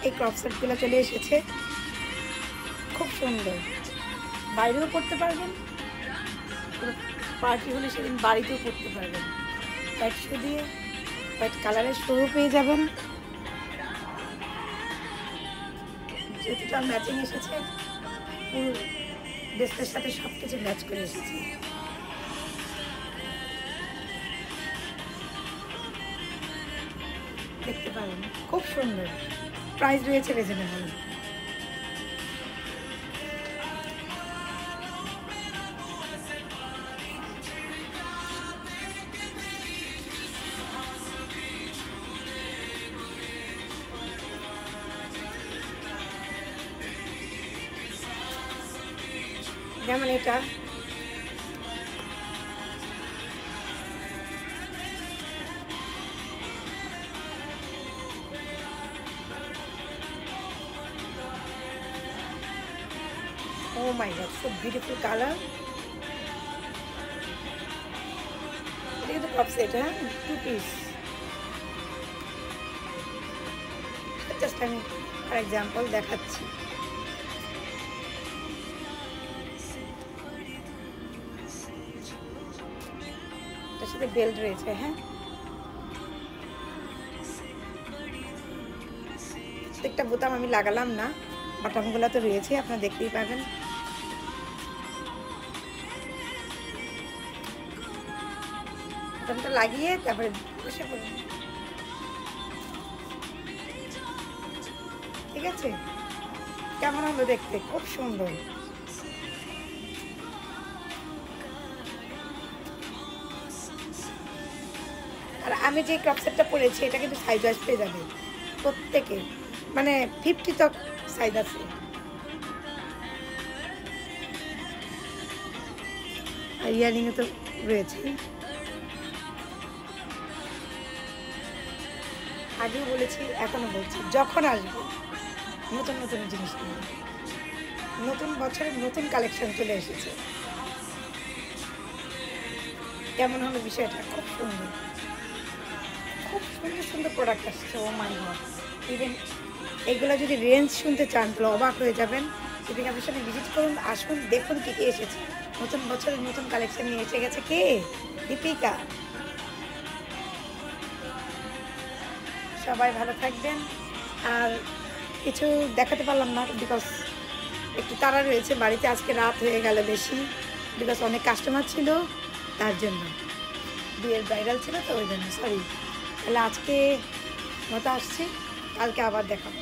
এই ক্রপ সেটগুলো চলে এসেছে, খুব সুন্দর। বাইরেও পরতে পারবেন, পার্টি হলে সেদিন বাড়িতেও পরতে পারবেন। হোয়াইট শু দিয়ে হোয়াইট কালারের শুও পেয়ে যাবেন। জুতোটা ম্যাচিং এসেছে, পুরো ড্রেসের সাথে সব কিছু ম্যাচ করে এসেছে। দেখতে পারেন, খুব সুন্দর। প্রাইস রয়েছে রিজনেবল। যেমন এটা oh my god, so beautiful color. এটা কিন্তু টপ সেট, হ্যাঁ, 2 পিস। জাস্ট আমি ফর এক্সাম্পল দেখাচ্ছি। এটার সাথে বেল্ট রয়েছে, হ্যাঁ, একটা বোতাম আমি লাগালাম না, বাটামগুলো তো রয়েছে, আপনারা দেখতেই পাবেন। বাটামটা লাগিয়ে তারপরে বসে পড়ুন, ঠিক আছে? কেমন হলো দেখতে? খুব সুন্দর। আর আমি যে ক্রপ সেটটা পরেছি এটা কিন্তু সাইজ ওয়াইজ পেয়ে যাবে প্রত্যেকে, মানে 50 তক সাইজ আছে। আর ইয়ারিংও তো রয়েছে। আগেও বলেছি, এখনো বলছি, যখন আসবো নতুন নতুন জিনিস নিয়ে, নতুন বছরের নতুন কালেকশন চলে এসেছে। কেমন হলো বিষয়টা? খুব সুন্দর, খুব সুন্দর সুন্দর প্রোডাক্ট আসছে। ও মাই গড, ইভেন এগুলো যদি রেঞ্জ শুনতে চান তাহলে অবাক হয়ে যাবেন। দীপিকা ফ্যাশনে ভিজিট করুন, আসুন, দেখুন কী কী এসেছে। নতুন বছরের নতুন কালেকশন নিয়ে এসে গেছে কে? দীপিকা। সবাই ভালো থাকবেন। আর কিছু দেখাতে পারলাম না বিকজ একটু তাড়া রয়েছে বাড়িতে, আজকে রাত হয়ে গেল বেশি, বিকজ অনেক কাস্টমার ছিল, তার জন্য বিয়ের ব্রাইডাল ছিল তো ওই জন্য, সরি। তাহলে আজকে মতো আসছি, কালকে আবার দেখাবো।